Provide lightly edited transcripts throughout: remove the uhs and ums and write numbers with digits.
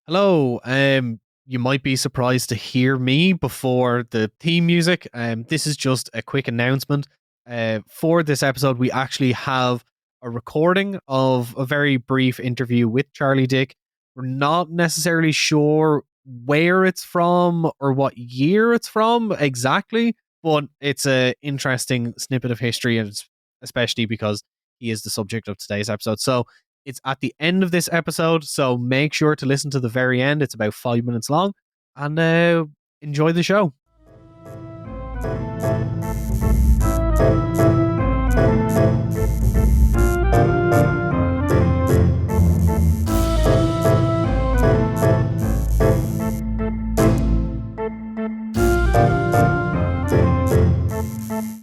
Hello. You might be surprised to hear me before the theme music. This is just a quick announcement. For this episode, we actually have a recording of a very brief interview with Charlie Dick. We're not necessarily sure where it's from or what year it's from exactly, but it's a interesting snippet of history, and especially because he is the subject of today's episode. So it's at the end of this episode, so make sure to listen to the very end. It's about 5 minutes long, and enjoy the show.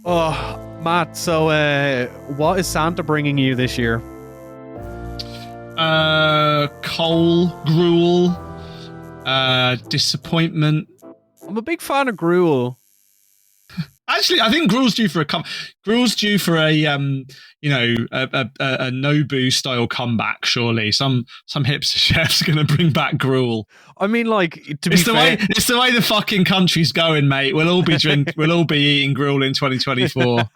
Oh, Matt, so what is Santa bringing you this year? Coal, gruel, disappointment. I'm a big fan of gruel. Actually, I think gruel's due for a a Nobu style comeback. Surely, some hipster chef's going to bring back gruel. I mean, like, to be fair, it's the way the fucking country's going, mate. We'll all be eating gruel in 2024.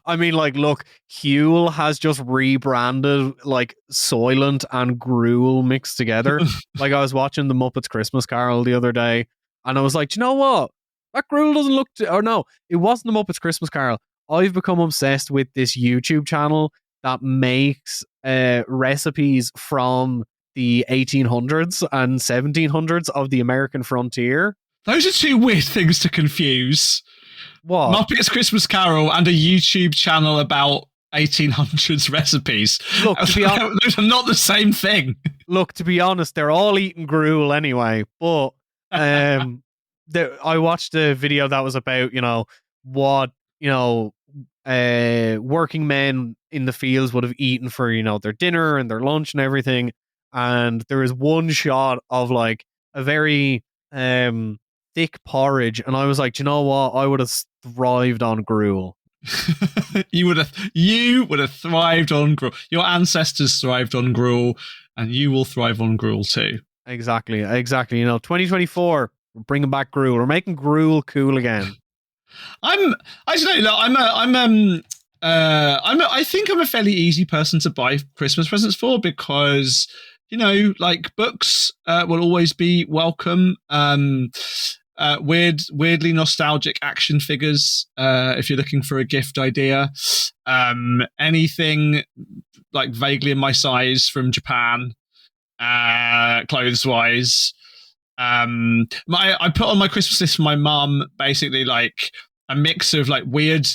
I mean, like, look, Huel has just rebranded like Soylent and gruel mixed together. Like, I was watching the Muppets Christmas Carol the other day, and I was like, do you know what? That gruel doesn't look... Or no, it wasn't the Muppets Christmas Carol. I've become obsessed with this YouTube channel that makes recipes from the 1800s and 1700s of the American frontier. Those are two weird things to confuse. What? Muppets Christmas Carol and a YouTube channel about 1800s recipes. Look, those are not the same thing. Look, to be honest, they're all eating gruel anyway, but... I watched a video that was about, what, working men in the fields would have eaten for, their dinner and their lunch and everything. And there is one shot of like a very thick porridge. And I was like, do you know what? I would have thrived on gruel. You would have thrived on gruel. Your ancestors thrived on gruel, and you will thrive on gruel too. Exactly. 2024. We're bringing back gruel. We're making gruel cool again. I think I'm a fairly easy person to buy Christmas presents for because, books will always be welcome. Weirdly nostalgic action figures, if you're looking for a gift idea. Anything like vaguely in my size from Japan, clothes-wise. I put on my Christmas list for my mum basically like a mix of like weird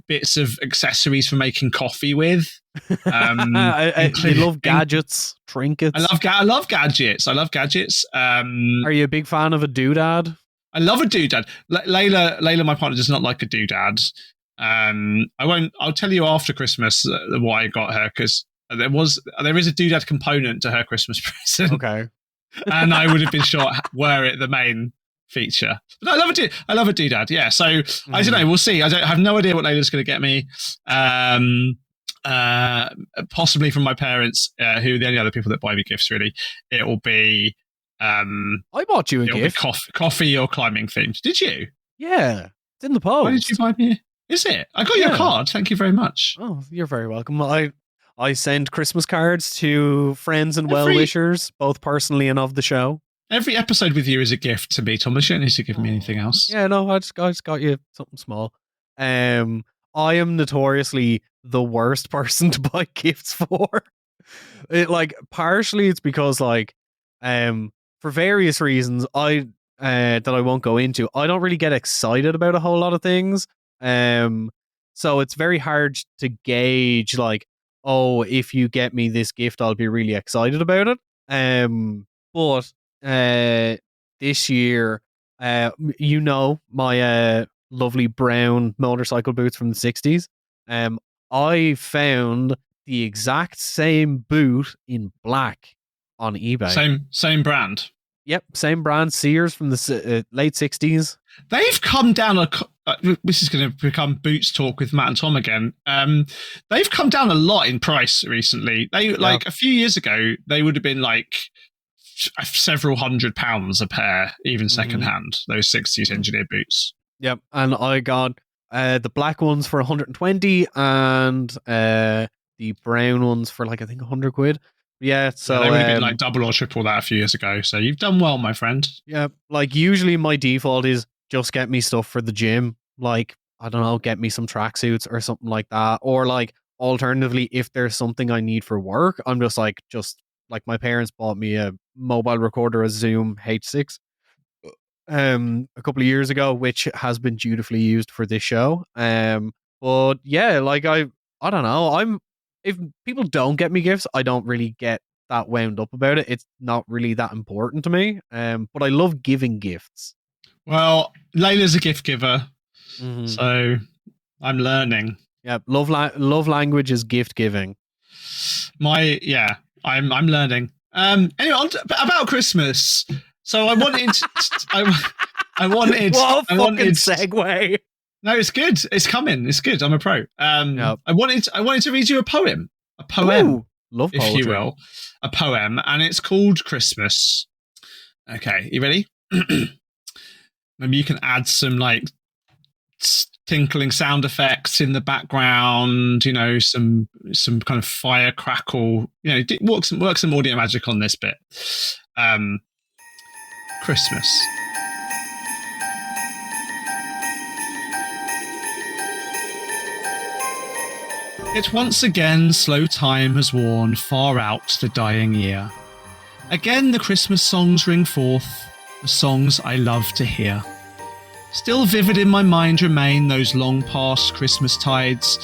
bits of accessories for making coffee with. I love gadgets, trinkets. I love gadgets. Are you a big fan of a doodad? I love a doodad. Layla, my partner, does not like a doodad. I'll tell you after Christmas what I got her, because there is a doodad component to her Christmas present. Okay. And I would have been shot were it the main feature. But I love a doodad. Yeah. So I don't know. We'll see. I have no idea what Layla's going to get me. Possibly from my parents, who are the only other people that buy me gifts. Really, it will be. I bought you a gift. Coffee or climbing themed. Did you? Yeah, it's in the post. Why did you buy me? Is it? I got your card. Thank you very much. Oh, you're very welcome. I send Christmas cards to friends and well-wishers, both personally and of the show. Every episode with you is a gift to me, Thomas. You don't need to give me anything else. Yeah, no, I just got you something small. I am notoriously the worst person to buy gifts for. Partially it's because for various reasons that I won't go into, I don't really get excited about a whole lot of things. So it's very hard to gauge if you get me this gift, I'll be really excited about it. But this year, my lovely brown motorcycle boots from the 60s. I found the exact same boot in black on eBay. Same brand. Yep, same brand. Sears from the late 60s. They've come down this is going to become Boots Talk with Matt and Tom again. They've come down a lot in price recently. A few years ago, they would have been like several £100 a pair, even secondhand. Those 60s engineer boots. Yep, and I got the black ones for 120 and the brown ones for like I think 100 quid. Yeah, so they would have been like double or triple that a few years ago. So you've done well, my friend. Yeah, like usually my default is just get me stuff for the gym. Like, I don't know, get me some tracksuits or something like that. Or like alternatively, if there's something I need for work, I'm just like my parents bought me a mobile recorder, a Zoom H6 a couple of years ago, which has been dutifully used for this show. But yeah, like I don't know. If people don't get me gifts, I don't really get that wound up about it. It's not really that important to me. But I love giving gifts. Well, Layla's a gift giver, so I'm learning. Yeah, love language is gift giving. I'm learning. Anyway, about Christmas. So I wanted, I wanted. What a fucking segue. No, it's good. It's coming. It's good. I'm a pro. I wanted to read you a poem. Ooh, love poetry. If you will, a poem, and it's called Christmas. Okay, you ready? Maybe you can add some like tinkling sound effects in the background. You know, some kind of fire crackle. You know, work some audio magic on this bit. Christmas. Yet once again slow time has worn far out the dying year. Again the Christmas songs ring forth, the songs I love to hear. Still vivid in my mind remain those long past Christmas tides,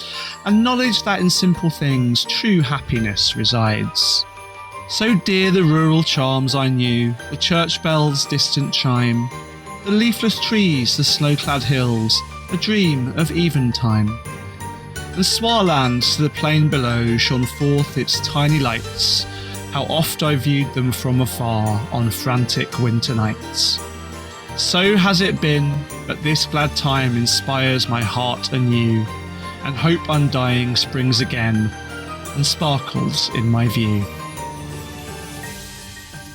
and knowledge that in simple things true happiness resides. So dear the rural charms I knew, the church bell's distant chime, the leafless trees, the snow-clad hills, a dream of eventime. And Swarland to the plain below shone forth its tiny lights, how oft I viewed them from afar on frantic winter nights. So has it been, but this glad time inspires my heart anew, and hope undying springs again, and sparkles in my view.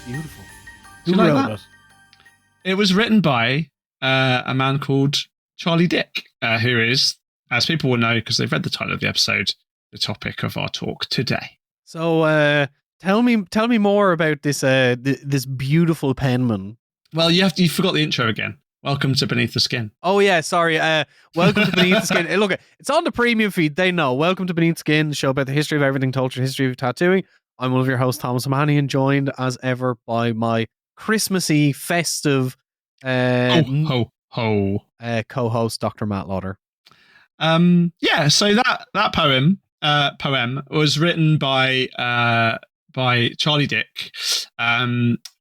Beautiful. Who wrote that? It was written by a man called Charlie Dick, who is, as people will know because they've read the title of the episode, the topic of our talk today. So tell me more about this this beautiful penman. Well, you forgot the intro again. Welcome to Beneath the Skin. Oh yeah, sorry. Welcome to Beneath the Skin. Hey, look, it's on the premium feed. They know. Welcome to Beneath the Skin, the show about the history of everything, culture, history of tattooing. I'm one of your hosts, Thomas O'Mahony, and joined as ever by my Christmassy, festive co-host, Dr. Matt Lauder. So that poem was written by Charlie Dick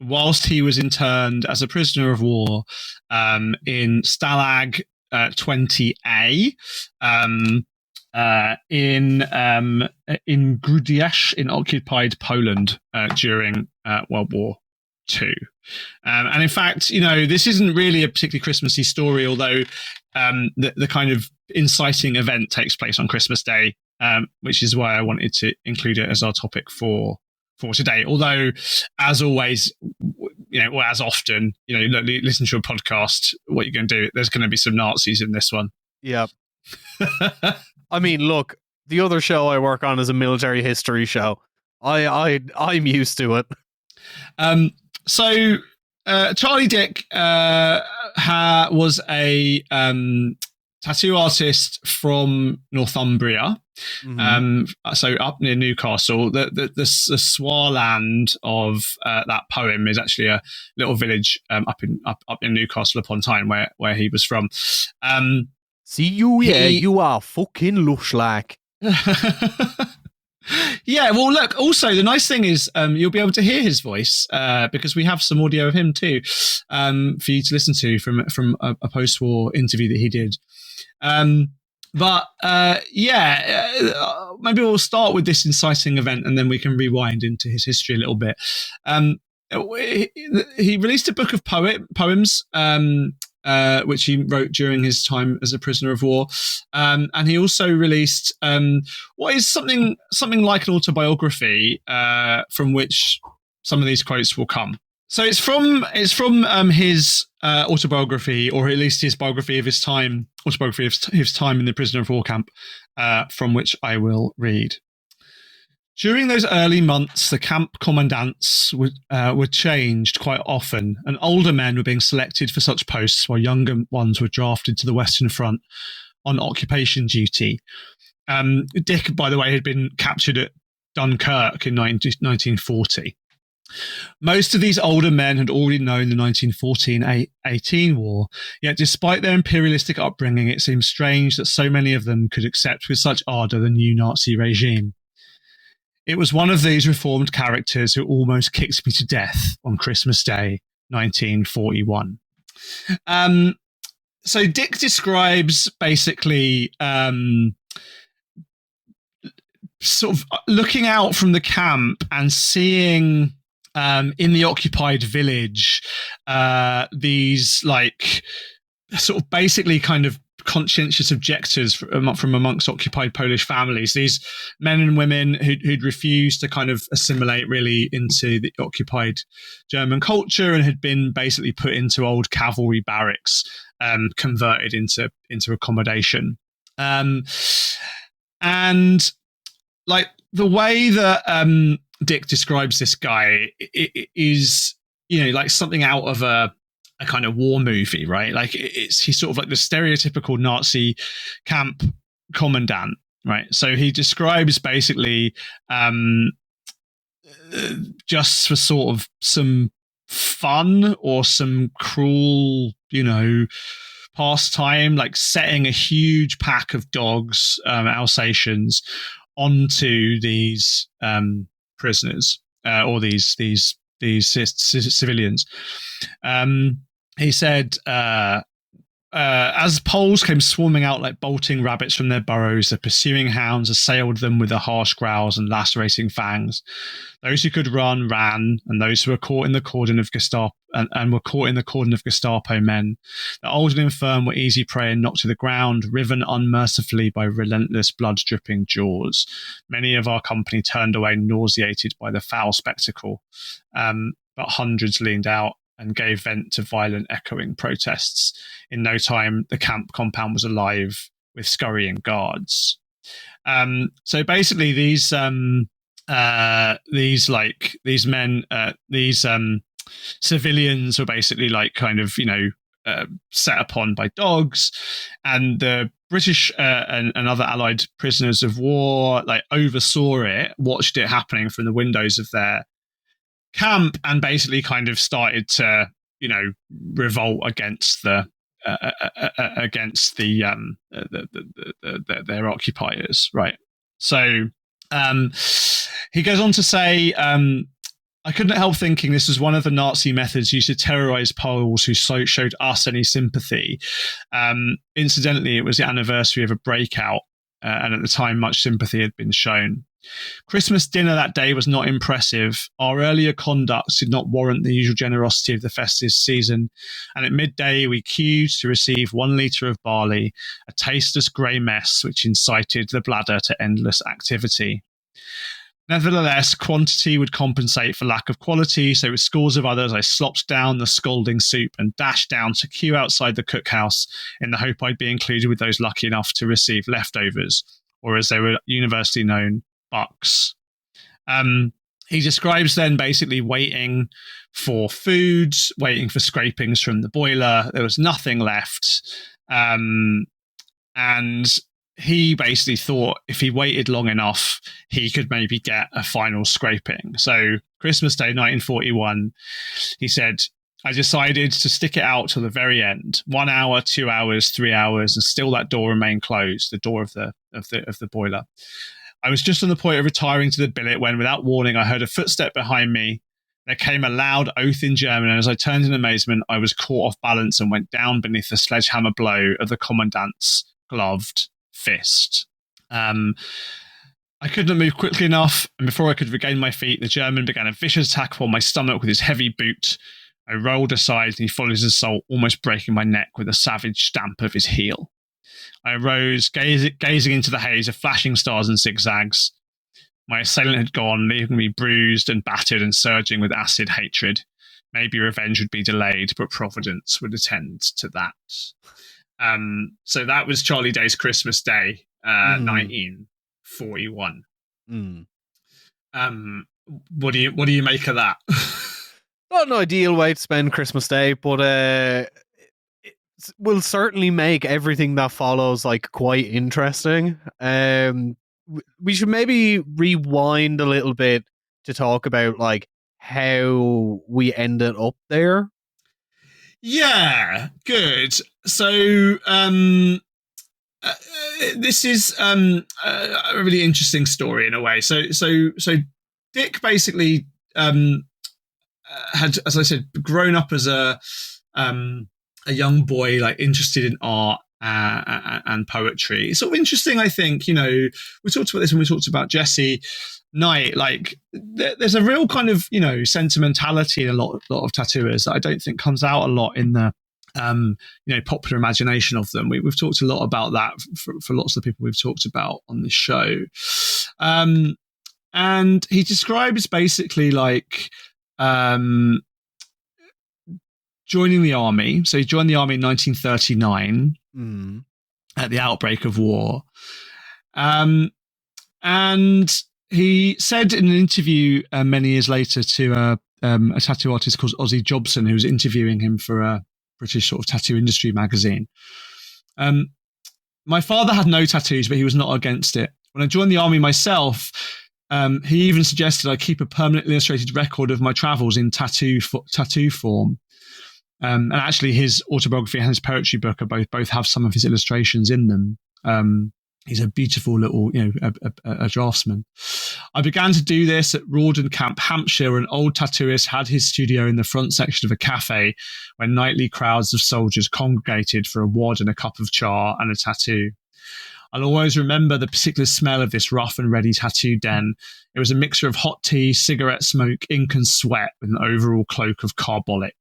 whilst he was interned as a prisoner of war in Stalag 20A in Grudziądz in occupied Poland during World War II. And in fact, you know, this isn't really a particularly Christmassy story, although the kind of inciting event takes place on Christmas Day, which is why I wanted to include it as our topic for today. Although, as always, you know, or as often, you know, listen to a podcast, what you're going to do, there's going to be some Nazis in this one. Yeah. I mean, look, the other show I work on is a military history show. I'm used to it. So Charlie Dick was a tattoo artist from Northumbria, so up near Newcastle. The Swarland of that poem is actually a little village up in Newcastle upon Tyne, where he was from. See you, you are fucking lush like. Yeah, well, look, also, the nice thing is you'll be able to hear his voice because we have some audio of him too for you to listen to from a post-war interview that he did. Maybe we'll start with this inciting event and then we can rewind into his history a little bit. He released a book of poems, which he wrote during his time as a prisoner of war. And he also released what is something like an autobiography from which some of these quotes will come. So it's from his autobiography, or at least his biography of his time, autobiography of his time in the prisoner of war camp, from which I will read. During those early months, the camp commandants were changed quite often, and older men were being selected for such posts, while younger ones were drafted to the Western Front on occupation duty. Dick, by the way, had been captured at Dunkirk in 1940. Most of these older men had already known the 1914-18 war, yet despite their imperialistic upbringing, it seems strange that so many of them could accept with such ardour the new Nazi regime. It was one of these reformed characters who almost kicked me to death on Christmas Day, 1941. So Dick describes basically sort of looking out from the camp and seeing in the occupied village these like sort of basically kind of conscientious objectors from amongst occupied Polish families, these men and women who'd refused to kind of assimilate really into the occupied German culture and had been basically put into old cavalry barracks, converted into accommodation. And like the way that Dick describes this guy is, you know, like something out of a kind of war movie, right? Like he's sort of like the stereotypical Nazi camp commandant, right? So he describes basically just for sort of some fun or some cruel, you know, pastime, like setting a huge pack of dogs, Alsatians, onto these prisoners or these civilians. He said, as Poles came swarming out like bolting rabbits from their burrows, the pursuing hounds assailed them with their harsh growls and lacerating fangs. Those who could run ran, and those who were caught in the cordon of Gestapo men. The old and infirm were easy prey and knocked to the ground, riven unmercifully by relentless blood-dripping jaws. Many of our company turned away, nauseated by the foul spectacle, but hundreds leaned out and gave vent to violent echoing protests. In no time, the camp compound was alive with scurrying guards. So basically, these civilians were basically like kind of, you know, set upon by dogs, and the British and other Allied prisoners of war like oversaw it, watched it happening from the windows of their camp, and basically kind of started to, you know, revolt against their occupiers, right? So he goes on to say, I couldn't help thinking this was one of the Nazi methods used to terrorize Poles who showed us any sympathy. Incidentally, it was the anniversary of a breakout, and at the time much sympathy had been shown. Christmas dinner that day was not impressive. Our earlier conduct did not warrant the usual generosity of the festive season, and at midday we queued to receive 1 litre of barley, a tasteless grey mess which incited the bladder to endless activity. Nevertheless, quantity would compensate for lack of quality, so with scores of others I slopped down the scalding soup and dashed down to queue outside the cookhouse in the hope I'd be included with those lucky enough to receive leftovers, or as they were universally known, bucks. He describes then basically waiting for food, waiting for scrapings from the boiler. There was nothing left. And he basically thought if he waited long enough, he could maybe get a final scraping. So Christmas Day, 1941, he said, I decided to stick it out till the very end. 1 hour, 2 hours, 3 hours, and still that door remained closed, the door of the boiler. I was just on the point of retiring to the billet when, without warning, I heard a footstep behind me. There came a loud oath in German, and as I turned in amazement, I was caught off balance and went down beneath the sledgehammer blow of the commandant's gloved fist. I couldn't move quickly enough, and before I could regain my feet, the German began a vicious attack upon my stomach with his heavy boot. I rolled aside, and he followed his assault, almost breaking my neck with a savage stamp of his heel. I arose, gazing into the haze of flashing stars and zigzags. My assailant had gone, leaving me bruised and battered and surging with acid hatred. Maybe revenge would be delayed, but Providence would attend to that. So that was Charlie Day's Christmas Day, 1941. What do you make of that? Not an ideal way to spend Christmas Day, but it will certainly make everything that follows like quite interesting. We should maybe rewind a little bit to talk about like how we ended up there. Yeah, good. So this is a really interesting story in a way. So Dick basically had, as I said, grown up as a young boy, like interested in art and poetry. It's sort of interesting, I think. You know, we talked about this when we talked about Jesse Knight. Like, there's a real kind of, you know, sentimentality in a lot of tattooers that I don't think comes out a lot in the popular imagination of them. We've talked a lot about that for lots of the people we've talked about on this show. And he describes basically like joining the army. So he joined the army in 1939 at the outbreak of war. And he said in an interview many years later to a tattoo artist called Ozzie Jobson, who was interviewing him for a British sort of tattoo industry magazine. My father had no tattoos, but he was not against it. When I joined the army myself, he even suggested I keep a permanently illustrated record of my travels in tattoo form. And actually, his autobiography and his poetry book are both have some of his illustrations in them. He's a beautiful little, a draftsman. I began to do this at Rawdon Camp, Hampshire, where an old tattooist had his studio in the front section of a cafe, where nightly crowds of soldiers congregated for a wad and a cup of char and a tattoo. I'll always remember the particular smell of this rough and ready tattoo den. It was a mixture of hot tea, cigarette smoke, ink and sweat with an overall cloak of carbolic.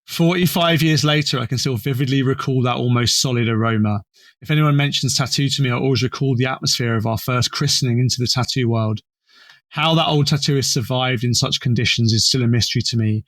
45 years later, I can still vividly recall that almost solid aroma. If anyone mentions tattoo to me, I always recall the atmosphere of our first christening into the tattoo world. How that old tattooist survived in such conditions is still a mystery to me.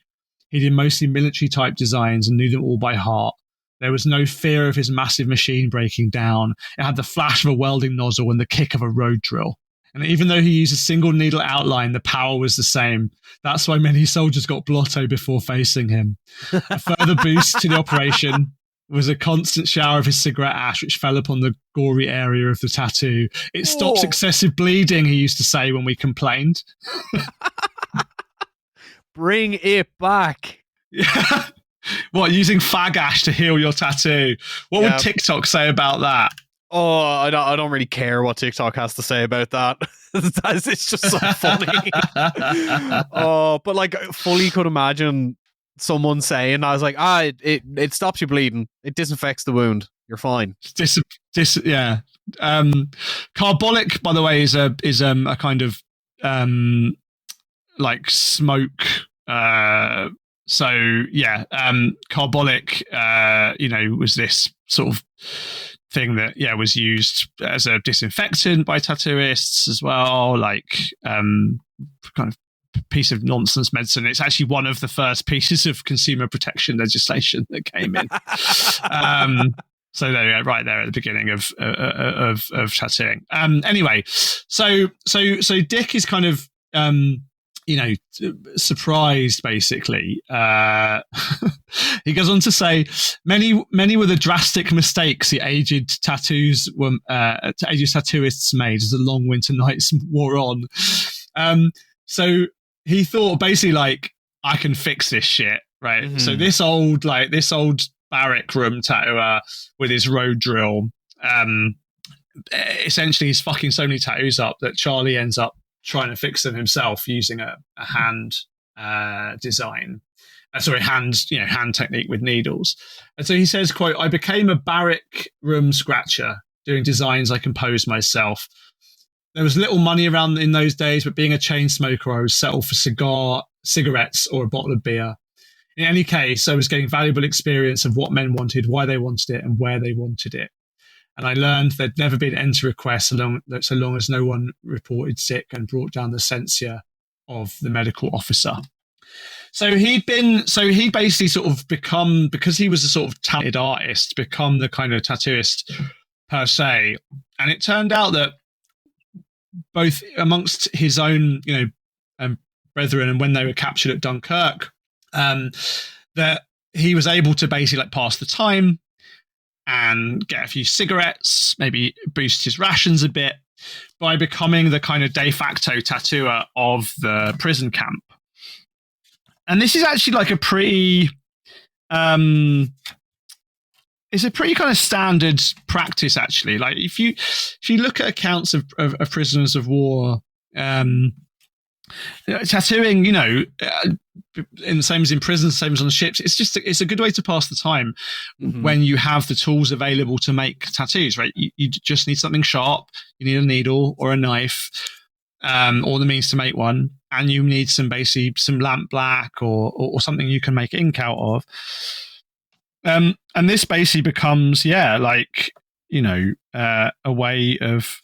He did mostly military-type designs and knew them all by heart. There was no fear of his massive machine breaking down. It had the flash of a welding nozzle and the kick of a road drill. And even though he used a single needle outline, the power was the same. That's why many soldiers got blotto before facing him. A further boost to the operation was a constant shower of his cigarette ash, which fell upon the gory area of the tattoo. It stops excessive bleeding, he used to say when we complained. Bring it back. Yeah. What, using fag ash to heal your tattoo? What would TikTok say about that? Oh, I don't really care what TikTok has to say about that. It's just so funny. Oh, but like, fully could imagine someone saying, I was like, it stops you bleeding. It disinfects the wound. You're fine. Yeah. Carbolic, by the way, is a kind of like smoke. So yeah, carbolic, was this sort of thing that was used as a disinfectant by tattooists as well, like kind of piece of nonsense medicine. It's actually one of the first pieces of consumer protection legislation that came in. So there you go, right there at the beginning of tattooing. Anyway, so Dick is kind of surprised, basically. He goes on to say, many were the drastic mistakes the aged tattooists made as the long winter nights wore on. So he thought basically, like, I can fix this shit, right? Mm-hmm. So this old barrack room tattooer with his road drill, essentially he's fucking so many tattoos up that Charlie ends up trying to fix them himself using a hand design. Hand technique with needles. And so he says, quote, I became a barrack room scratcher doing designs I composed myself. There was little money around in those days, but being a chain smoker, I would settle for cigarettes or a bottle of beer. In any case, I was getting valuable experience of what men wanted, why they wanted it, and where they wanted it. And I learned there'd never been an end to requests so long as no one reported sick and brought down the censure of the medical officer. So he basically sort of become, because he was a sort of talented artist, become the kind of tattooist per se. And it turned out that both amongst his own, brethren, and when they were captured at Dunkirk, that he was able to basically like pass the time and get a few cigarettes, maybe boost his rations a bit by becoming the kind of de facto tattooer of the prison camp. And this is actually like it's a pretty kind of standard practice, actually. Like if you look at accounts of prisoners of war, tattooing, in the same as in prisons, same as on ships, it's a good way to pass the time when you have the tools available to make tattoos, right? You just need something sharp, you need a needle or a knife, or the means to make one, and you need some lamp black or something you can make ink out of. And this basically becomes, a way of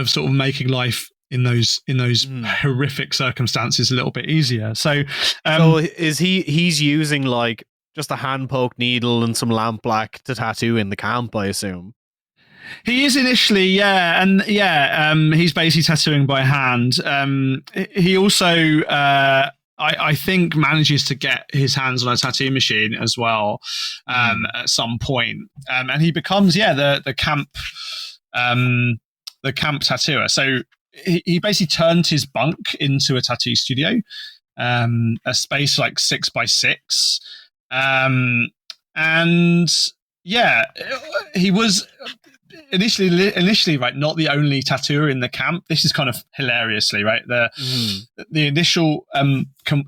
sort of making life in those horrific circumstances a little bit easier. So is he's using like just a hand poke needle and some lamp black to tattoo in the camp, I assume? He is initially, he's basically tattooing by hand. He also, I think, manages to get his hands on a tattoo machine as well at some point, and he becomes, the camp tattooer. So he basically turned his bunk into a tattoo studio, a space like 6x6, and he was initially right, not the only tattooer in the camp. This is kind of hilariously right. The initial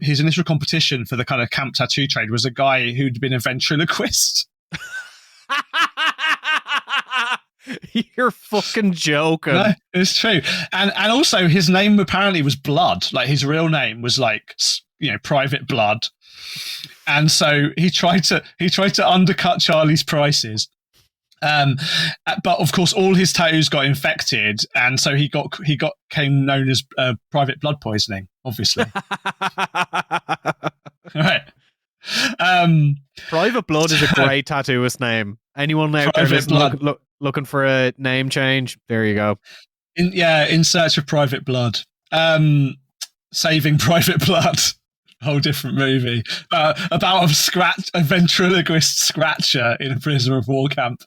his initial competition for the kind of camp tattoo trade was a guy who'd been a ventriloquist. You're fucking joking. No, it's true. And also his name apparently was Blood. Like his real name was like, Private Blood. And so he tried to undercut Charlie's prices. But of course all his tattoos got infected, and so he came known as Private Blood poisoning, obviously. Right. Private Blood is a great tattooist name. Anyone out there looking for a name change? There you go. In search of Private Blood. Saving Private Blood. Whole different movie about a ventriloquist scratcher in a prisoner of war camp.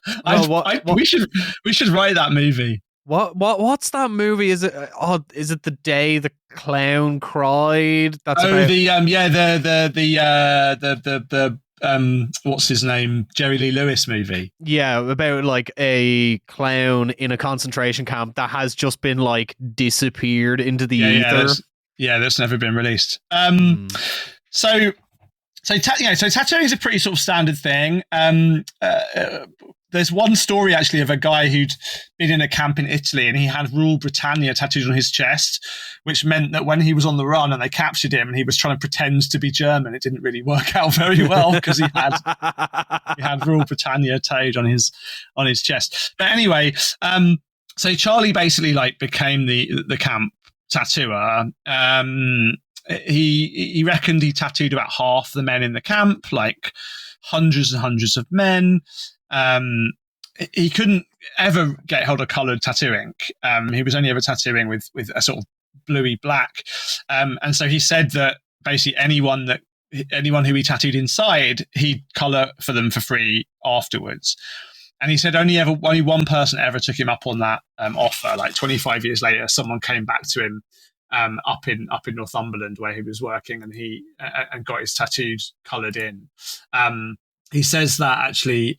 We should write that movie. What's that movie? Is it The Day the Clown Cried? That's what's his name? Jerry Lee Lewis movie. Yeah, about like a clown in a concentration camp that has just been like disappeared into the ether. That's never been released. So tattooing is a pretty sort of standard thing. There's one story actually of a guy who'd been in a camp in Italy, and he had Rule Britannia tattooed on his chest, which meant that when he was on the run and they captured him and he was trying to pretend to be German, it didn't really work out very well because he had Rule Britannia tattooed on his chest. But anyway, so Charlie basically like became the camp tattooer. He reckoned he tattooed about half the men in the camp, like hundreds and hundreds of men. He couldn't ever get hold of coloured tattooing. He was only ever tattooing with a sort of bluey black. And so he said that basically anyone who he tattooed inside, he'd colour for them for free afterwards. And he said only one person ever took him up on that offer. Like 25 years later, someone came back to him up in Northumberland where he was working, and he got his tattoos coloured in. He says that actually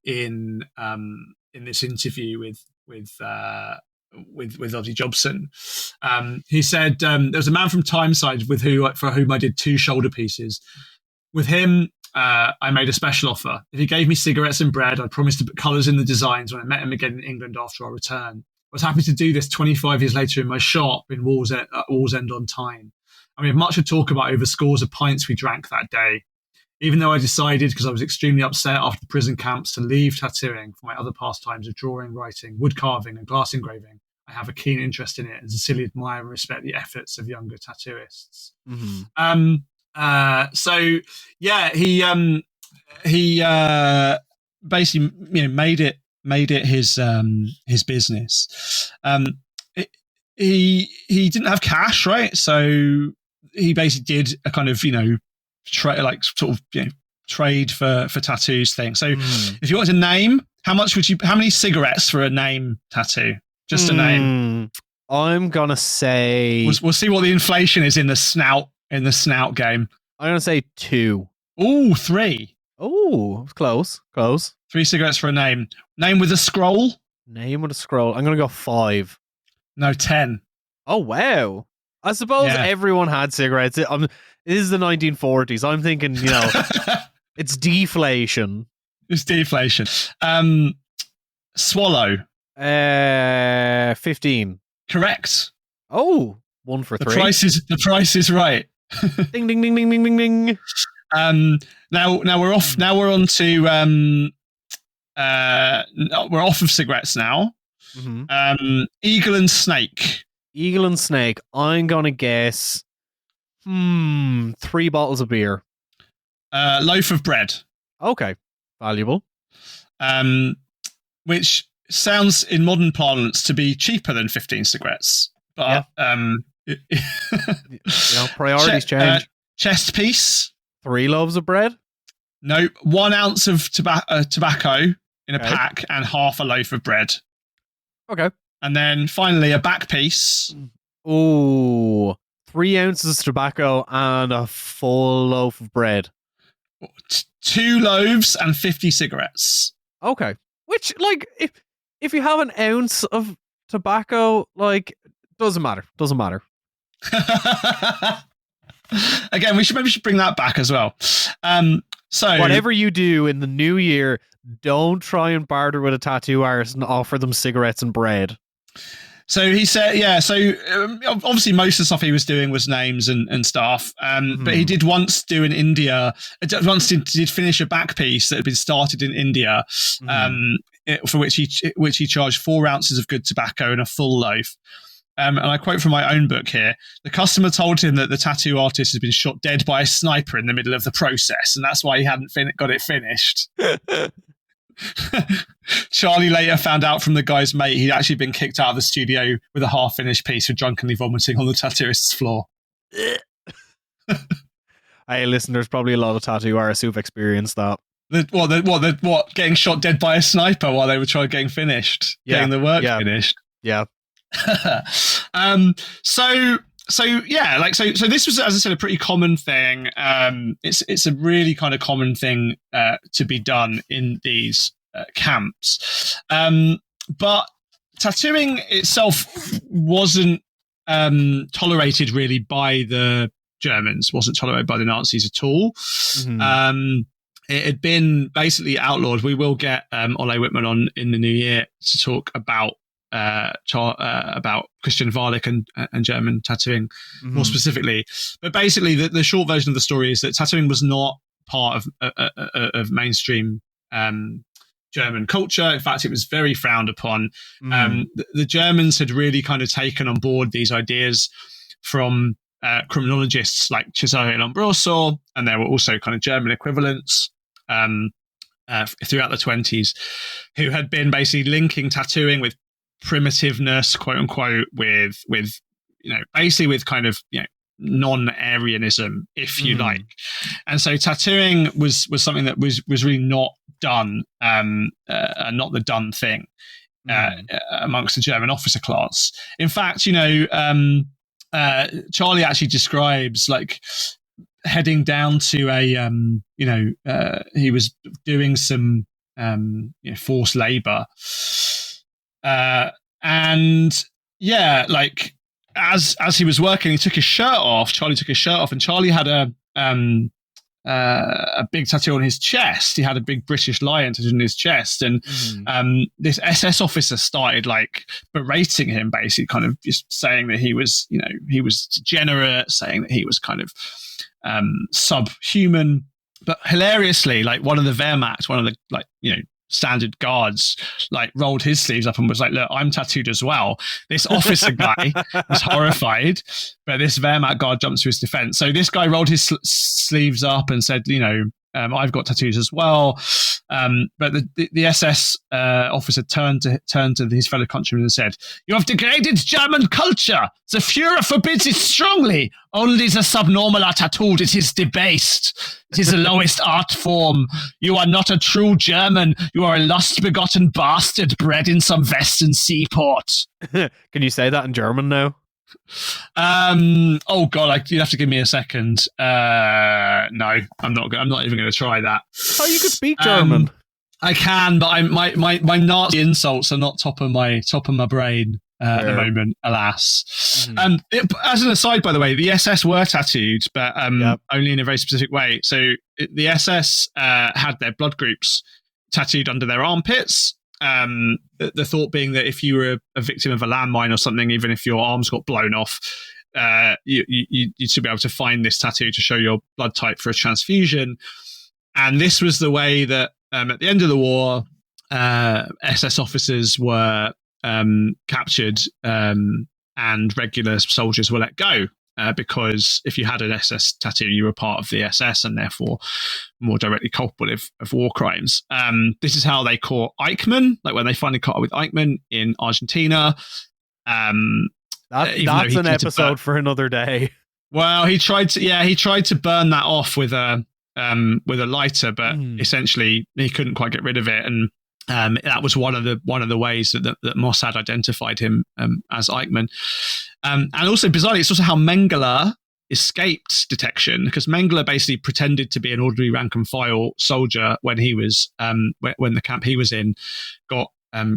in this interview with Ozzy Jobson. He said there was a man from Tyneside for whom I did 2 shoulder pieces. With him, I made a special offer. If he gave me cigarettes and bread, I promised to put colours in the designs when I met him again in England after our return. I was happy to do this 25 years later in my shop in Wallsend on Tyne. And we had much to talk about over scores of pints we drank that day. Even though I decided, because I was extremely upset after the prison camps, to leave tattooing for my other pastimes of drawing, writing, wood carving and glass engraving, I I have a keen interest in it and sincerely admire and respect the efforts of younger tattooists. Mm-hmm. So yeah, he basically made it his business. He didn't have cash, right? So he basically did a kind of trade for tattoos thing. So if you want to name, how many cigarettes for a name tattoo? Just a name. I'm gonna say we'll see what the inflation is in the snout game. I'm gonna say 2. Ooh, 3. Oh, close. 3 cigarettes for a name. Name with a scroll. Name with a scroll. I'm gonna go 5. No, 10. Oh wow! I suppose everyone had cigarettes. It is the 1940s. I'm thinking, it's deflation. It's deflation. Swallow. 15. Correct. Oh, 1 for 3. The price is right. Ding ding ding ding ding ding ding. Now we're off. Now we're on to we're off of cigarettes now. Mm-hmm. Eagle and snake. Eagle and snake. I'm gonna guess 3 bottles of beer. Loaf of bread. Okay, valuable. Which sounds in modern parlance to be cheaper than 15 cigarettes, but priorities change. Chest piece. 3 loaves of bread. No, 1 ounce of tobacco in a pack and half a loaf of bread. Okay. And then finally a back piece. Ooh, 3 ounces of tobacco and a full loaf of bread. 2 loaves and 50 cigarettes. Okay. Which, if you have an ounce of tobacco, doesn't matter. Again, we should bring that back as well. So whatever you do in the new year, don't try and barter with a tattoo artist and offer them cigarettes and bread. So he said, obviously most of the stuff he was doing was names and stuff. But he did once do in India, did finish a back piece that had been started in India, for which he charged 4 ounces of good tobacco and a full loaf. And I quote from my own book here: the customer told him that the tattoo artist had been shot dead by a sniper in the middle of the process, and that's why he hadn't got it finished. Charlie later found out from the guy's mate he'd actually been kicked out of the studio with a half-finished piece for drunkenly vomiting on the tattooist's floor. Hey, listen, there's probably a lot of tattoo artists who've experienced that. What? Getting shot dead by a sniper while they were getting getting the work finished. Yeah. So this was, as I said, a pretty common thing. It's a really kind of common thing to be done in these camps. But tattooing itself wasn't tolerated really by the Germans, wasn't tolerated by the Nazis at all. It had been basically outlawed. We will get Ole Whitman on in the new year to talk about Christian Varlik and German tattooing more specifically. But basically, the short version of the story is that tattooing was not part of mainstream German culture. In fact, it was very frowned upon. The Germans had really kind of taken on board these ideas from criminologists like Cesare Lombroso, and there were also kind of German equivalents throughout the 20s who had been basically linking tattooing with primitiveness, quote unquote, with basically with kind of non-Aryanism, if you like. And so tattooing was something that was really not done, not the done thing amongst the German officer class. In fact, Charlie actually describes heading down to a he was doing some forced labor. And as he was working, he took his shirt off. Charlie took his shirt off, and Charlie had a big tattoo on his chest. He had a big British lion tattooed on his chest, and this SS officer started berating him, basically, kind of just saying that he was degenerate, saying that he was kind of subhuman. But hilariously, one of the Wehrmacht, one of the standard guards, like rolled his sleeves up and was like, look, I'm tattooed as well. This officer guy was horrified, but this Wehrmacht guard jumped to his defense. So this guy rolled his sleeves up and said, I've got tattoos as well. But the SS officer turned to his fellow countrymen and said, "You have degraded German culture. The Führer forbids it strongly. Only the subnormal are tattooed. It is debased. It is the lowest art form. You are not a true German. You are a lust-begotten bastard bred in some western seaport." Can you say that in German now? Oh god, you'd have to give me a second. No, I'm not even going to try that. Oh, you could speak German. I can, but my Nazi insults are not top of my brain at the moment, alas. As an aside, by the way, the SS were tattooed, but only in a very specific way. So the SS had their blood groups tattooed under their armpits. The thought being that if you were a victim of a landmine or something, even if your arms got blown off, you'd still be able to find this tattoo to show your blood type for a transfusion. And this was the way that at the end of the war, SS officers were captured and regular soldiers were let go. Because if you had an SS tattoo, you were part of the SS and therefore more directly culpable of war crimes. This is how they caught Eichmann, like when they finally caught up with Eichmann in Argentina. That's an episode for another day. Well, he tried to burn that off with a lighter, but essentially he couldn't quite get rid of it, and that was one of the ways that Mossad identified him as Eichmann. And also, bizarrely, it's also how Mengele escaped detection, because Mengele basically pretended to be an ordinary rank and file soldier when he was when the camp he was in got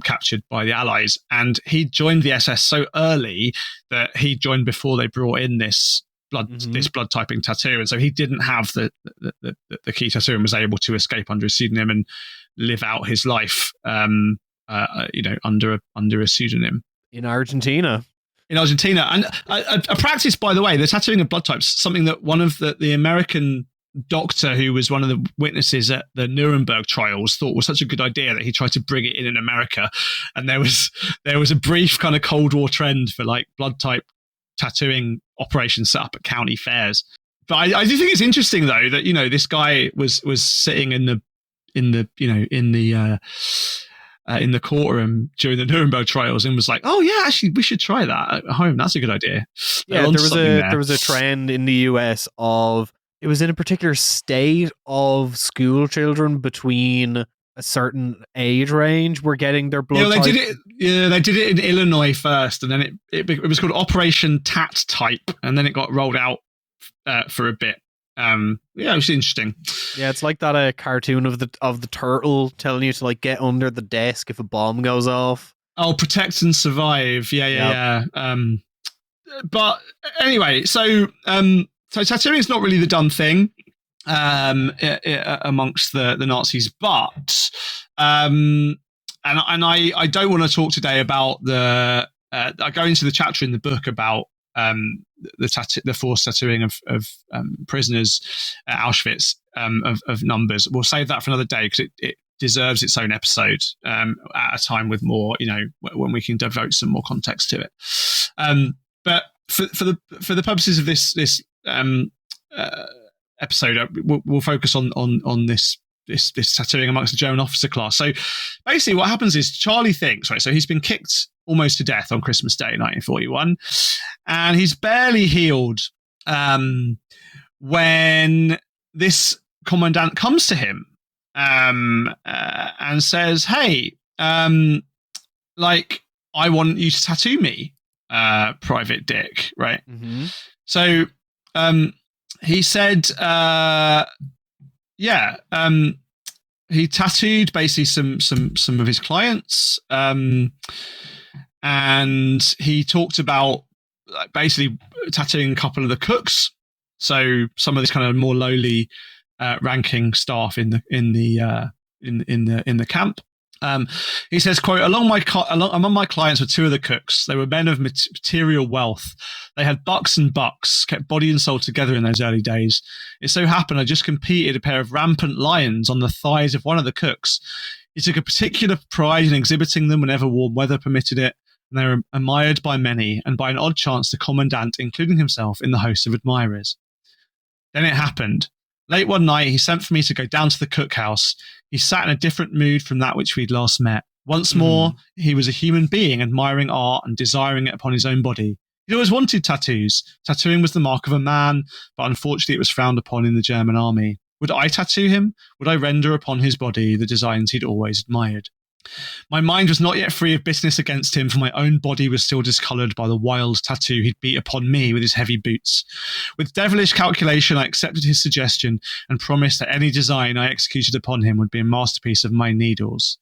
captured by the Allies, and he joined the SS so early that he joined before they brought in this blood typing tattoo, and so he didn't have the key tattoo and was able to escape under a pseudonym and live out his life, under a pseudonym in Argentina. And a practice, by the way, the tattooing of blood types, something that one of the American doctor who was one of the witnesses at the Nuremberg trials thought was such a good idea that he tried to bring it in America. And there was a brief kind of Cold War trend for like blood type tattooing operations set up at county fairs. But I do think it's interesting though that this guy was sitting in the courtroom during the Nuremberg trials and was like, "Oh yeah, actually we should try that at home. That's a good idea." Yeah, there was a trend in the US of, it was in a particular state of school children between a certain age range were getting their blood type. They did it in Illinois first, and then it was called Operation Tat Type, and then it got rolled out for a bit. It was interesting. Yeah, it's like that cartoon of the turtle telling you to like get under the desk if a bomb goes off. Oh, protect and survive. Yeah. But anyway, so tattooing is not really the done thing amongst the Nazis, but and I don't want to talk today about I go into the chapter in the book about the forced tattooing of prisoners at Auschwitz, of numbers. We'll save that for another day because it deserves its own episode at a time with more, when we can devote some more context to it. But for the purposes of this episode, we'll focus on this tattooing amongst the German officer class. So basically what happens is Charlie thinks, right, so he's been kicked almost to death on Christmas Day 1941, and he's barely healed when this commandant comes to him and says, "Hey, I want you to tattoo me, Private Dick," right? Mm-hmm. So he said, he tattooed basically some of his clients, and he talked about basically tattooing a couple of the cooks. So some of this kind of more lowly ranking staff in the camp. He says, quote, among my clients were two of the cooks. They were men of material wealth. They had bucks and bucks, kept body and soul together in those early days. It so happened I just competed a pair of rampant lions on the thighs of one of the cooks. He took a particular pride in exhibiting them whenever warm weather permitted it, and they were admired by many, and by an odd chance the commandant, including himself, in the host of admirers. Then it happened. Late one night, he sent for me to go down to the cookhouse. He sat in a different mood from that which we'd last met. Once more, he was a human being, admiring art and desiring it upon his own body. He'd always wanted tattoos. Tattooing was the mark of a man, but unfortunately it was frowned upon in the German army. Would I tattoo him? Would I render upon his body the designs he'd always admired? My mind was not yet free of bitterness against him, for my own body was still discoloured by the wild tattoo he'd beat upon me with his heavy boots. With devilish calculation, I accepted his suggestion and promised that any design I executed upon him would be a masterpiece of my needles.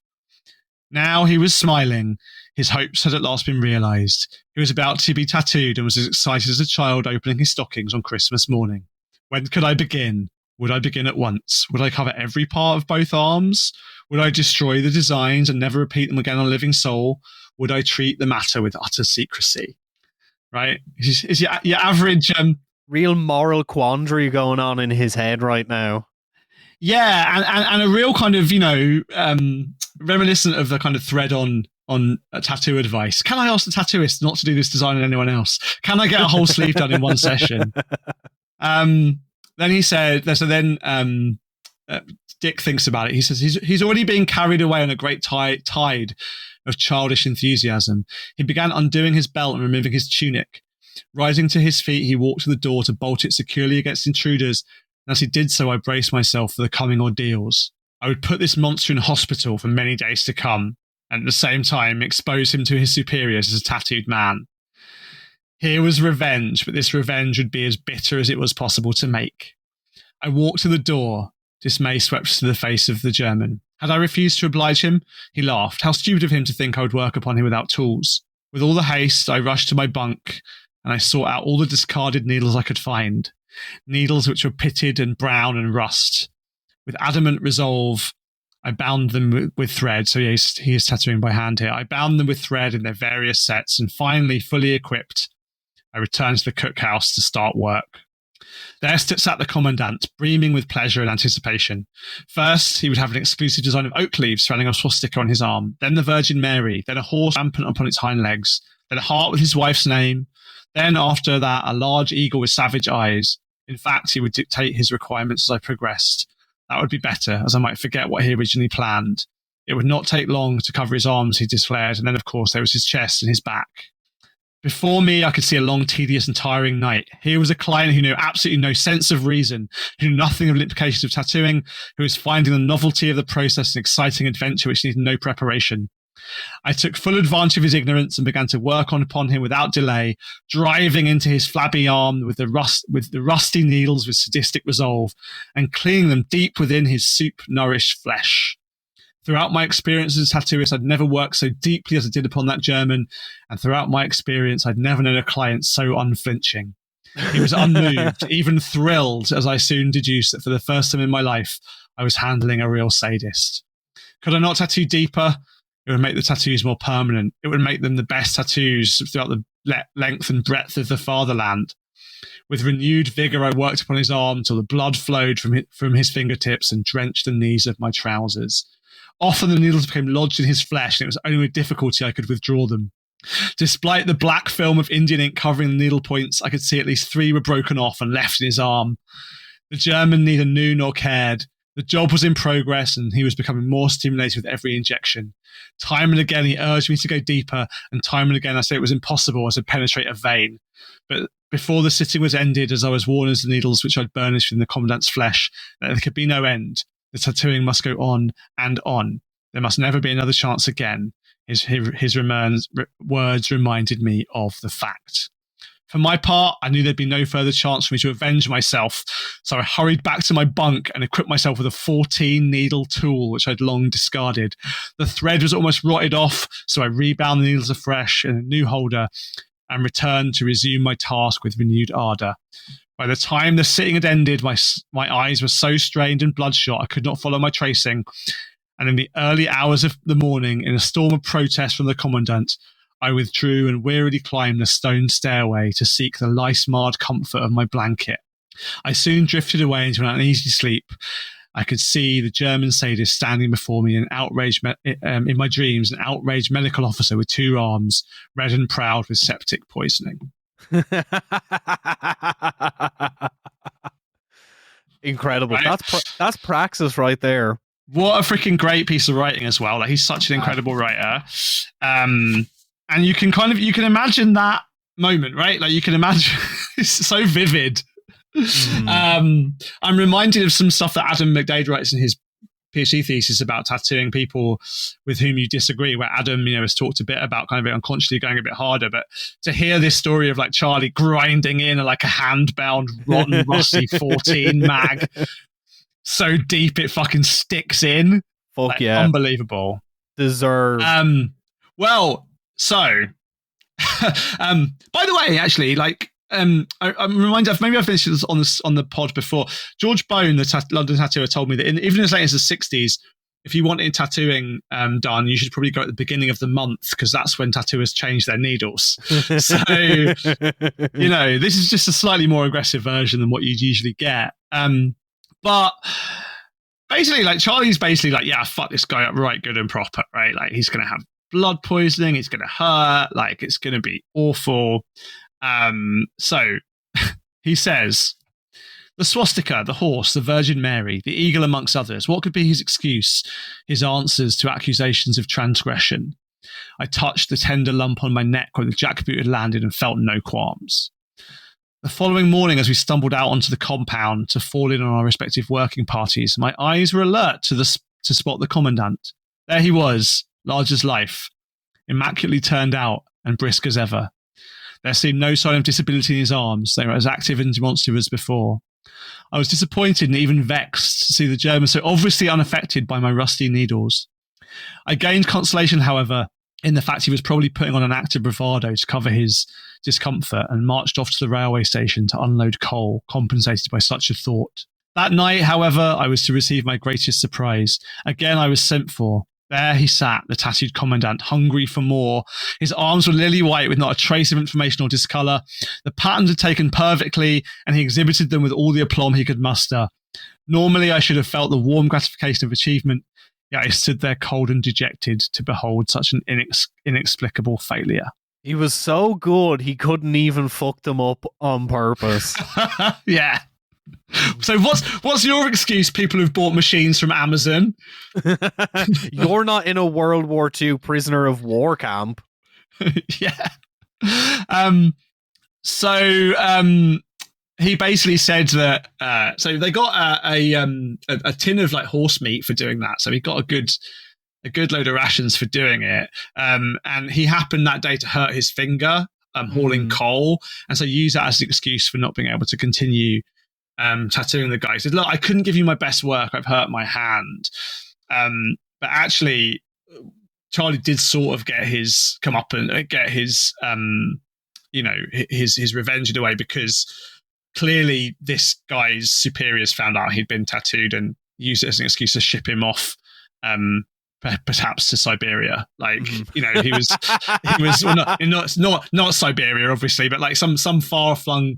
Now he was smiling. His hopes had at last been realised. He was about to be tattooed and was as excited as a child opening his stockings on Christmas morning. When could I begin? Would I begin at once? Would I cover every part of both arms? Would I destroy the designs and never repeat them again on a living soul? Would I treat the matter with utter secrecy? Right? Is your average... real moral quandary going on in his head right now. Yeah, and a real kind of, reminiscent of the kind of thread on tattoo advice. Can I ask the tattooist not to do this design on anyone else? Can I get a whole sleeve done in one session? Then he said, Dick thinks about it. He says he's already being carried away on a great tide of childish enthusiasm. He began undoing his belt and removing his tunic. Rising to his feet, he walked to the door to bolt it securely against intruders. And as he did so, I braced myself for the coming ordeals. I would put this monster in hospital for many days to come, and at the same time expose him to his superiors as a tattooed man. Here was revenge, but this revenge would be as bitter as it was possible to make. I walked to the door. Dismay swept to the face of the German. Had I refused to oblige him? He laughed. How stupid of him to think I would work upon him without tools. With all the haste, I rushed to my bunk, and I sought out all the discarded needles I could find. Needles which were pitted and brown and rust. With adamant resolve, I bound them with thread. So he is tattooing by hand here. I bound them with thread in their various sets, and finally, fully equipped, I returned to the cookhouse to start work. There sat the commandant, beaming with pleasure and anticipation. First, he would have an exclusive design of oak leaves surrounding a swastika on his arm, then the Virgin Mary, then a horse rampant upon its hind legs, then a heart with his wife's name, then after that a large eagle with savage eyes. In fact, he would dictate his requirements as I progressed. That would be better, as I might forget what he originally planned. It would not take long to cover his arms, he declared, and then of course there was his chest and his back. Before me, I could see a long, tedious and tiring night. Here was a client who knew absolutely no sense of reason, who knew nothing of the implications of tattooing, who was finding the novelty of the process an exciting adventure which needed no preparation. I took full advantage of his ignorance and began to work upon him without delay, driving into his flabby arm with the rusty needles with sadistic resolve, and cleaning them deep within his soup-nourished flesh. Throughout my experience as a tattooist, I'd never worked so deeply as I did upon that German, and throughout my experience, I'd never known a client so unflinching. He was unmoved, even thrilled, as I soon deduced that for the first time in my life, I was handling a real sadist. Could I not tattoo deeper? It would make the tattoos more permanent. It would make them the best tattoos throughout the length and breadth of the fatherland. With renewed vigour, I worked upon his arm till the blood flowed from his fingertips and drenched the knees of my trousers. Often the needles became lodged in his flesh, and it was only with difficulty I could withdraw them. Despite the black film of Indian ink covering the needle points, I could see at least 3 were broken off and left in his arm. The German neither knew nor cared. The job was in progress, and he was becoming more stimulated with every injection. Time and again he urged me to go deeper, and time and again I said it was impossible as to penetrate a vein. But before the sitting was ended, as I was worn as the needles which I'd burnished in the commandant's flesh, that there could be no end. The tattooing must go on and on. There must never be another chance again. His words reminded me of the fact. For my part, I knew there'd be no further chance for me to avenge myself, so I hurried back to my bunk and equipped myself with a 14-needle tool, which I'd long discarded. The thread was almost rotted off, so I rebound the needles afresh in a new holder and returned to resume my task with renewed ardour. By the time the sitting had ended, my eyes were so strained and bloodshot I could not follow my tracing, and in the early hours of the morning, in a storm of protest from the commandant, I withdrew and wearily climbed the stone stairway to seek the lice-marred comfort of my blanket. I soon drifted away into an uneasy sleep, I could see the German sadist standing before me, in my dreams, an outraged medical officer with 2 arms, red and proud with septic poisoning. Incredible. Right? That's praxis right there. What a freaking great piece of writing as well. Like, he's such an incredible writer. And you can imagine that moment, right? Like, you can imagine it's so vivid. I'm reminded of some stuff that Adam McDade writes in his PhD thesis about tattooing people with whom you disagree, where Adam, has talked a bit about kind of unconsciously going a bit harder. But to hear this story of like Charlie grinding in like a hand-bound, rotten, rusty 14 mag so deep it fucking sticks in. Fuck like, yeah. Unbelievable. Deserve. Well, so by the way, actually, like, I'm reminded, maybe I've mentioned this on the pod before. George Bone, the London tattooer, told me that even as late as the 60s, if you wanted tattooing done, you should probably go at the beginning of the month, because that's when tattooers change their needles. So, this is just a slightly more aggressive version than what you'd usually get. But basically, like, Charlie's basically like, yeah, fuck this guy up right good and proper, right? Like, he's going to have blood poisoning, it's going to hurt, like, it's going to be awful. So he says, the swastika, the horse, the Virgin Mary, the eagle amongst others. What could be his excuse? His answers to accusations of transgression. I touched the tender lump on my neck where the jackboot had landed and felt no qualms. The following morning, as we stumbled out onto the compound to fall in on our respective working parties, my eyes were alert to spot the commandant. There he was, large as life, immaculately turned out and brisk as ever. There seemed no sign of disability in his arms. They were as active and demonstrative as before. I was disappointed and even vexed to see the German so obviously unaffected by my rusty needles. I gained consolation, however, in the fact he was probably putting on an act of bravado to cover his discomfort, and marched off to the railway station to unload coal, compensated by such a thought. That night, however, I was to receive my greatest surprise. Again, I was sent for. There he sat, the tattooed commandant, hungry for more. His arms were lily white with not a trace of inflammation or discolour. The patterns had taken perfectly, and he exhibited them with all the aplomb he could muster. Normally, I should have felt the warm gratification of achievement, yet I stood there cold and dejected to behold such an inexplicable failure. He was so good, he couldn't even fuck them up on purpose. Yeah. So what's your excuse, people who've bought machines from Amazon? You're not in a World War II prisoner of war camp. Yeah. He basically said that so they got a tin of like horse meat for doing that. So he got a good load of rations for doing it. And he happened that day to hurt his finger hauling coal, and so used that as an excuse for not being able to continue tattooing the guy. He said, look, I couldn't give you my best work, I've hurt my hand. But actually, Charlie did sort of get his come up and get his his revenge in a way, because clearly this guy's superiors found out he'd been tattooed and used it as an excuse to ship him off, perhaps to Siberia. Like, he was well, not Siberia, obviously, but like some far flung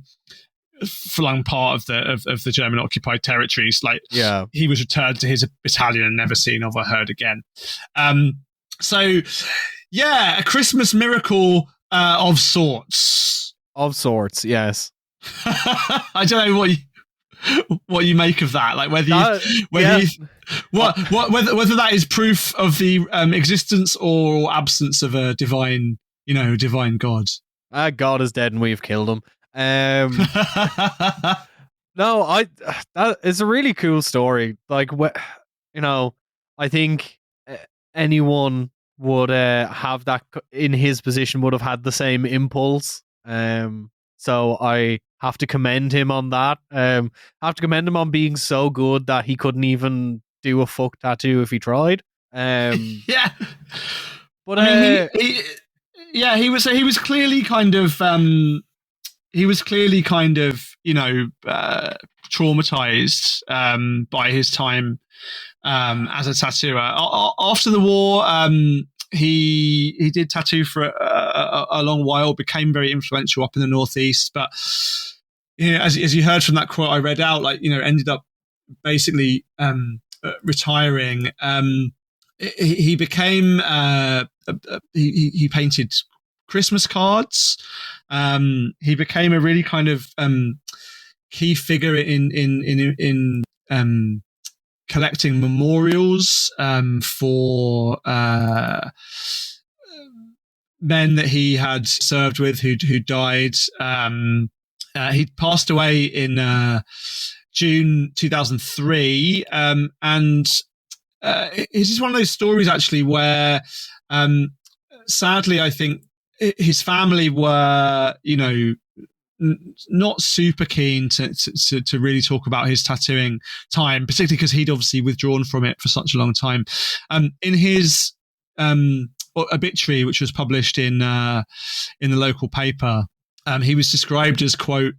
part of the German occupied territories. Like, yeah, he was returned to his battalion and never seen or heard again. So yeah, a Christmas miracle of sorts. Of sorts, yes. I don't know what you make of that. Like whether that is proof of the existence or absence of a divine God. God is dead and we've killed him. No, that is a really cool story. Like, I think anyone would have that in his position would have had the same impulse. So I have to commend him on that. Have to commend him on being so good that he couldn't even do a fuck tattoo if he tried. Yeah, but I mean, he was clearly kind of traumatized by his time as a tattooer. After the war, he did tattoo for a long while, became very influential up in the Northeast, but as you heard from that quote I read out, like, ended up basically retiring, he became he painted Christmas cards. He became a really kind of key figure in collecting memorials for men that he had served with who died. He passed away in June 2003, and it is one of those stories actually where, sadly, I think his family were, not super keen to really talk about his tattooing time, particularly because he'd obviously withdrawn from it for such a long time. In his obituary, which was published in the local paper, he was described as, quote,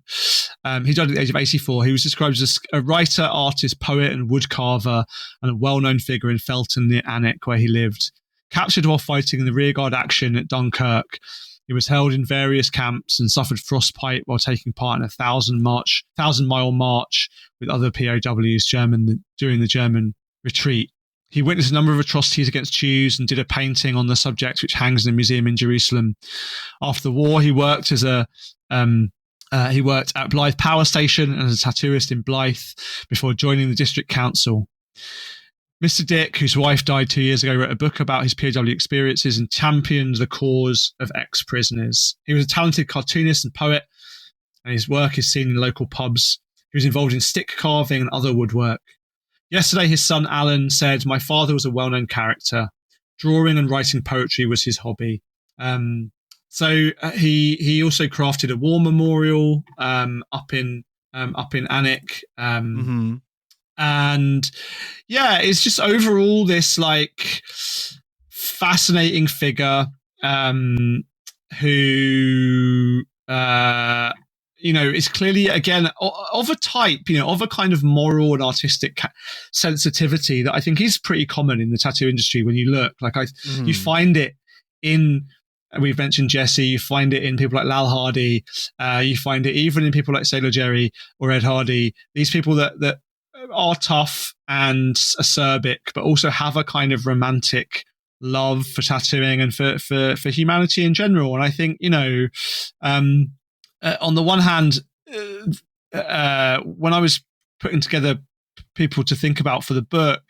he died at the age of 84. He was described as a writer, artist, poet, and woodcarver, and a well-known figure in Felton near Alnwick, where he lived. Captured while fighting in the rearguard action at Dunkirk, he was held in various camps and suffered frostbite while taking part in a 1,000-mile march with other POWs during the German retreat. He witnessed a number of atrocities against Jews and did a painting on the subject, which hangs in a museum in Jerusalem. After the war, he worked at Blythe Power Station and as a tattooist in Blythe before joining the district council. Mr. Dick, whose wife died 2 years ago, wrote a book about his POW experiences and championed the cause of ex-prisoners. He was a talented cartoonist and poet, and his work is seen in local pubs. He was involved in stick carving and other woodwork. Yesterday, his son Alan said, "My father was a well-known character. Drawing and writing poetry was his hobby." So he also crafted a war memorial up in Alnwick. And yeah, it's just overall this like fascinating figure who is clearly, again, of a type, of a kind of moral and artistic sensitivity that I think is pretty common in the tattoo industry. When you look, like you find it in, we've mentioned Jesse, you find it in people like Lal Hardy, you find it even in people like Sailor Jerry or Ed Hardy. These people that are tough and acerbic, but also have a kind of romantic love for tattooing and for humanity in general. And I think, on the one hand, when I was putting together people to think about for the book,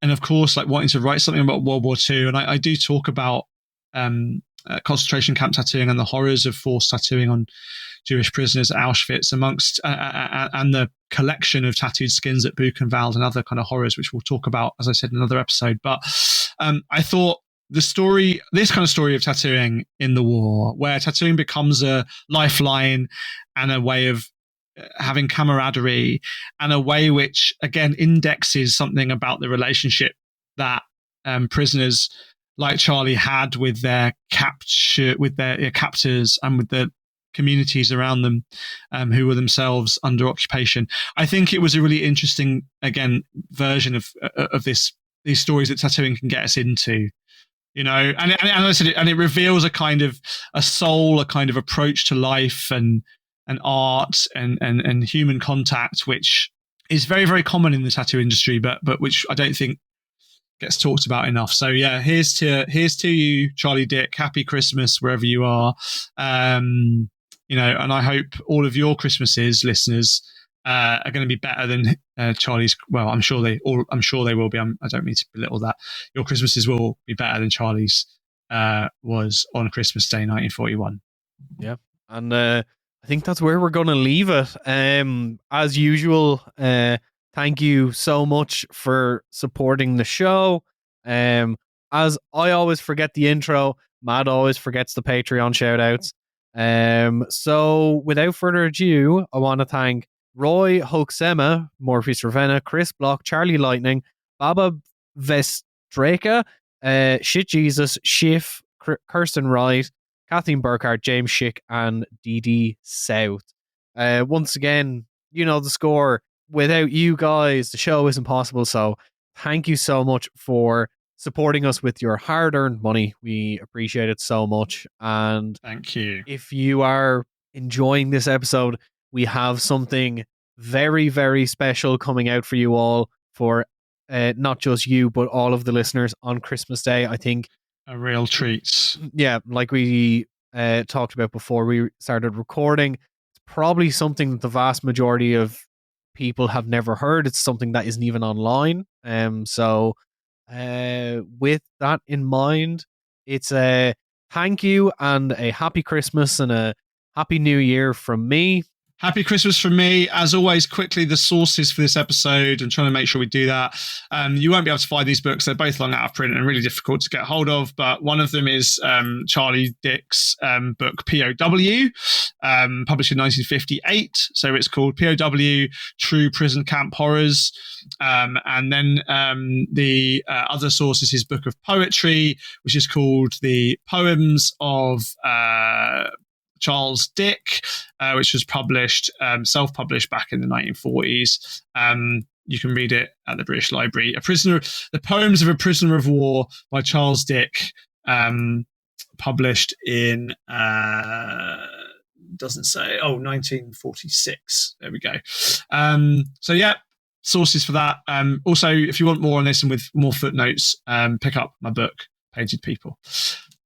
and of course, like wanting to write something about World War II, and I do talk about concentration camp tattooing and the horrors of forced tattooing on Jewish prisoners at Auschwitz, amongst and the collection of tattooed skins at Buchenwald and other kind of horrors, which we'll talk about, as I said, in another episode. But I thought this kind of story of tattooing in the war, where tattooing becomes a lifeline and a way of having camaraderie, and a way which, again, indexes something about the relationship that prisoners like Charlie had with their captors and with the communities around them who were themselves under occupation. I think it was a really interesting, again, version of these stories that tattooing can get us into, and I said, and it reveals a kind of a soul, a kind of approach to life and art and human contact, which is very, very common in the tattoo industry, but which I don't think gets talked about enough. So yeah, here's to you, Charlie Dick. Happy Christmas wherever you are. And I hope all of your Christmases, listeners, are going to be better than Charlie's. Well, I'm sure they will be. I don't mean to belittle that. Your Christmases will be better than Charlie's was on Christmas Day, 1941. Yeah, and I think that's where we're going to leave it. As usual, thank you so much for supporting the show. As I always forget the intro, Matt always forgets the Patreon shoutouts. So without further ado, I want to thank Roy Hoaxema, Morpheus Ravenna, Chris Block, Charlie Lightning, Baba Vestreka, Shit Jesus, Schiff, Kirsten Wright, Kathleen Burkhardt, James Schick, and DD South. Once again, the score. Without you guys, the show isn't possible. So thank you so much for supporting us with your hard-earned money. We appreciate it so much. And thank you. If you are enjoying this episode, we have something very, very special coming out for you all, for not just you, but all of the listeners on Christmas Day. I think a real treat. Yeah, like we talked about before we started recording, it's probably something that the vast majority of people have never heard. It's something that isn't even online. So with that in mind, it's a thank you and a happy Christmas and a happy New Year from me. Happy Christmas from me. As always, quickly, the sources for this episode. I'm trying to make sure we do that. You won't be able to find these books. They're both long out of print and really difficult to get hold of. But one of them is Charlie Dick's book, POW, published in 1958. So it's called POW, True Prison Camp Horrors. And then the other source is his book of poetry, which is called The Poems of Charles Dick, which was published, self-published back in the 1940s. You can read it at the British Library. The Poems of a Prisoner of War by Charles Dick, published in, doesn't say, 1946. There we go. So yeah, sources for that. Also, if you want more on this and with more footnotes, pick up my book, Painted People.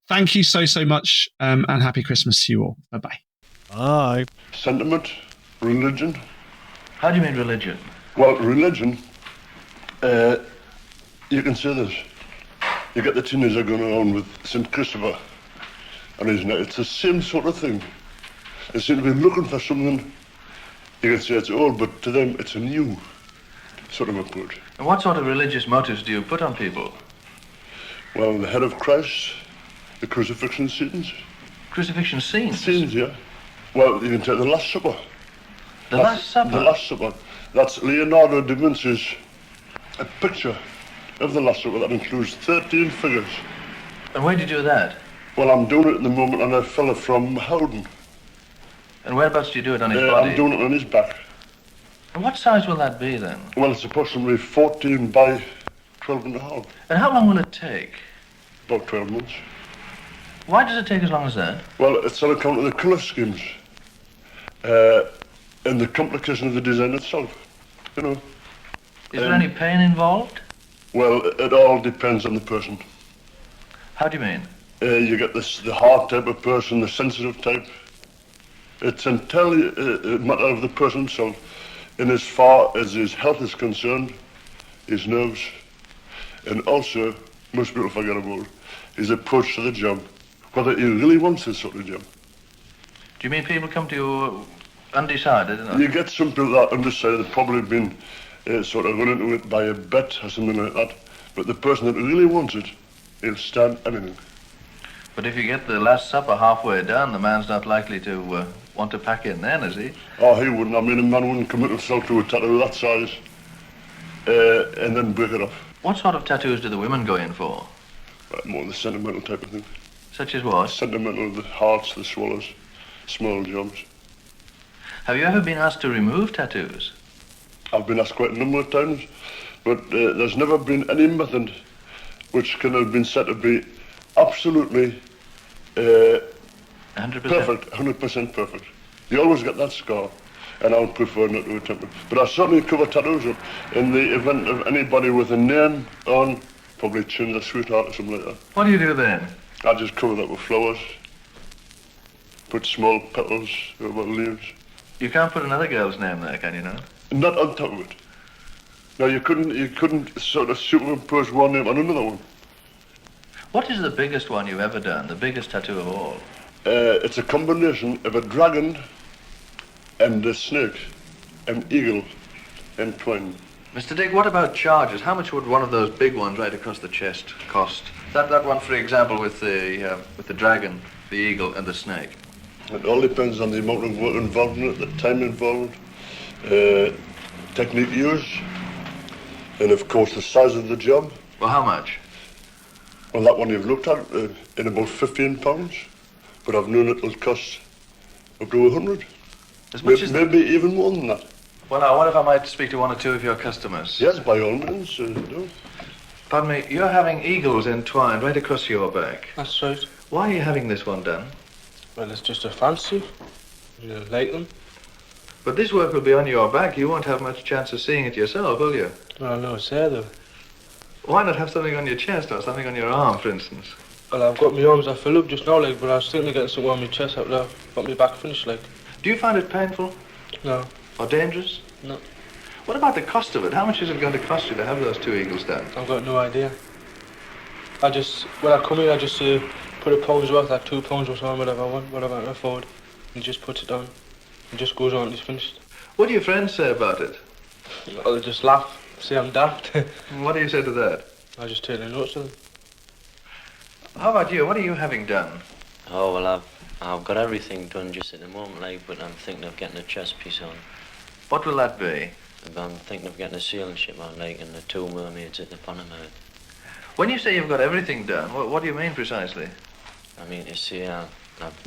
Thank you so much, and happy Christmas to you all. Bye-bye. Bye. Sentiment, religion. How do you mean religion? Well, religion, you can say this. You get the teenager going around with St. Christopher on his neck. It's the same sort of thing. They seem to be looking for something. You can say it's old, but to them it's a new sort of approach. And what sort of religious motives do you put on people? Well, the head of Christ, the crucifixion scenes. Crucifixion scenes? Scenes, yeah. Well, you can take the Last Supper. The Last Supper? The Last Supper. That's Leonardo da Vinci's a picture of the Last Supper that includes 13 figures. And where do you do that? Well, I'm doing it at the moment on a fella from Howden. And whereabouts do you do it on his body? I'm doing it on his back. And what size will that be then? Well, it's approximately 14 by 12 and a half. And how long will it take? About 12 months. Why does it take as long as that? Well, it's on account of the colour schemes and the complication of the design itself, you know. Is there any pain involved? Well, it all depends on the person. How do you mean? You get the hard type of person, the sensitive type. It's entirely a matter of the person himself. In as far as his health is concerned, his nerves, and also, most people forget about, his approach to the job. Whether he really wants this sort of job. Do you mean people come to you undecided? You get some people that are undecided, they've probably been sort of run into it by a bet or something like that. But the person that really wants it, he'll stand anything. But if you get the Last Supper halfway done, the man's not likely to want to pack in then, is he? Oh, he wouldn't. I mean, a man wouldn't commit himself to a tattoo that size and then break it off. What sort of tattoos do the women go in for? More the sentimental type of thing. Such as what? Sentimental, the hearts, the swallows, small jobs. Have you ever been asked to remove tattoos? I've been asked quite a number of times, but there's never been any method which can have been said to be absolutely 100%? perfect, 100% perfect. You always get that scar, and I would prefer not to attempt it. But I certainly cover tattoos up in the event of anybody with a name on, probably Chin, the sweetheart or something like that. What do you do then? I just cover that with flowers, put small petals over leaves. You can't put another girl's name there, can you not? Not on top of it. No, you couldn't sort of superimpose one name on another one. What is the biggest one you've ever done, the biggest tattoo of all? It's a combination of a dragon and a snake, an eagle, entwined. Mr. Dick, what about charges? How much would one of those big ones right across the chest cost? That one, for example, with the dragon, the eagle, and the snake. It all depends on the amount of work involved in it, the time involved, technique used, and of course the size of the job. Well, how much? Well, that one you've looked at, in about £15, but I've known it'll cost up to 100. As much as maybe even more than that. Well, now, what if I might speak to one or two of your customers? Yes, by all means, do. Pardon me, you're having eagles entwined right across your back. That's right. Why are you having this one done? Well, it's just a fancy. You like them. But this work will be on your back. You won't have much chance of seeing it yourself, will you? Well, no, say though. Why not have something on your chest or something on your arm, for instance? Well, I've got my arms that fill up just now, like, but I was thinking of getting something on my chest out there. Got my back finished, like. Do you find it painful? No. Or dangerous? No. What about the cost of it? How much is it going to cost you to have those 2 eagles done? I've got no idea. When I come here, I just put a pound's worth, like £2 worth on whatever I want, whatever I can afford, and just puts it on. It just goes on and it's finished. What do your friends say about it? Well, they just laugh, say I'm daft. What do you say to that? I just take the notes of them. How about you? What are you having done? Oh, well, I've got everything done just at the moment, like, but I'm thinking of getting a chest piece on. What will that be? I'm thinking of getting a sailing ship on, like, and the 2 mermaids at the bottom of it. When you say you've got everything done, what do you mean precisely? I mean, you see, I've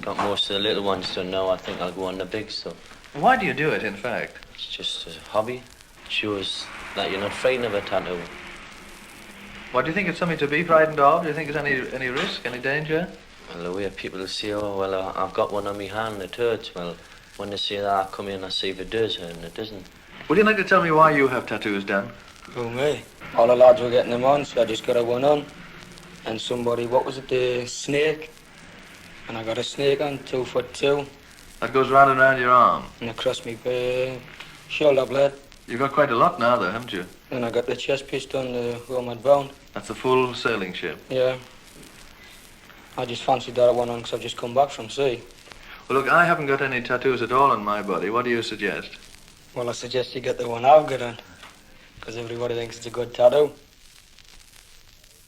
got most of the little ones done now. I think I'll go on the big stuff. Why do you do it, in fact? It's just a hobby. It shows that you're not frightened of a tattoo. What, do you think it's something to be frightened of? Do you think there's any risk, any danger? Well, the way people say, oh, well, I've got one on my hand, it hurts. Well, when they say that, I come in and see if it does hurt, and it doesn't. Would you like to tell me why you have tattoos done? Oh, me? All the lads were getting them on, so I just got a one on. And somebody, what was it, the snake? And I got a snake on, 2'2". That goes round and round your arm. And across me shoulder blade. You've got quite a lot now, though, haven't you? And I got the chest piece done, the Roman bound. That's a full sailing ship. Yeah. I just fancied that one on because I've just come back from sea. Well, look, I haven't got any tattoos at all on my body. What do you suggest? Well, I suggest you get the one I've got on. Because everybody thinks it's a good tattoo.